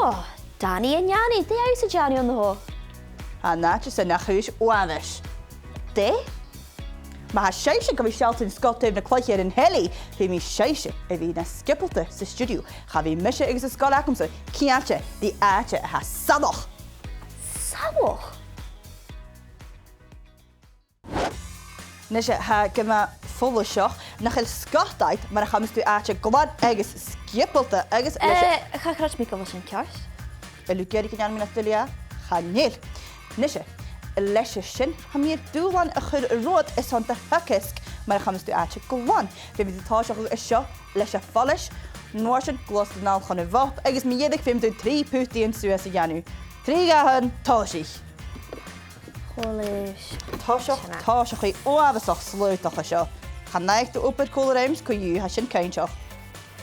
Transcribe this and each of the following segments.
Oh, Danaidh An Janaidh, the house of Janny on the ho. A na just yn achwys wanish. De? Mae ha siaisio gyfer sialtyn sgotef na cloicher yn heli, fi mi siaisio e fi na skipilte sy studio. Cha fi mysio ygys y sgol acwm so, cianche, di ache ha sadoch. Sadoch? Nisje ha gyma ffwl o sioch, na chael sgotaid, mae'n acham ystwy ache glad ygys skipilte ygys... Cha chrach mi gofal sy'n ciars? Ylw geri gyda'n mynd athylia, cha nil. Nisje, leis sin, ha mi'r dŵlan y chyr rod is hon dy hycysg, mae'n acham ystwy ache glwan. Fe fydd y tosioch ysio, leis y ffolish, nôr sy'n glos yn alchon y fop, ygys mi yedig fe mynd 3 pwti yn sŵas y janw. 3 gahan, tosich. Cholish. Tosioch chi o afesoch slwytoch ysio. Cha naich dy wbyd cwl yr eims, cwy yw ha sy'n cainsioch.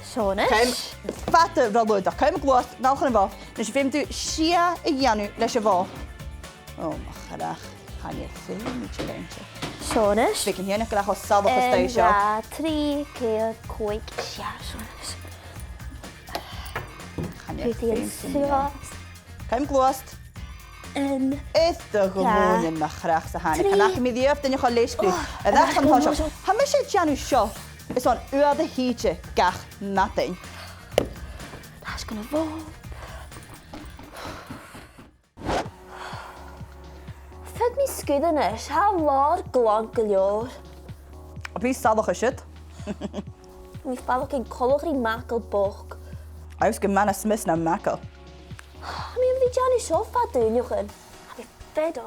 Sionis? Fata rolwydoch, caim y glos, nalchon y fop, nes i fe mynd sia y janw leis y fop. O, macharach. Han i'r ffilm i ti leintio. Sionis? Fe gyn hyn ag o salwch y steisio. 3, 4, 5, 6, sionis. Han i'r ffilm. Sŵas. Caim glos. Eith dy gwmwn yn macharach sa hannig. Hanach mi ddiaf dyn i'ch o leisgri. Y ddech am hosio. Ha mae eisiau janw sio. Ys o'n ywad y hydje gach nadyn. That's gonna fo. Fed mi sgwyd yn ys, ha lor glog gylior. O bys salwch ysyd. Mi ffalwch yn colwch i macl boch. Aws gymana smys na macl. Mi am fi janw sio ffadwn ywch yn. A fi fedo.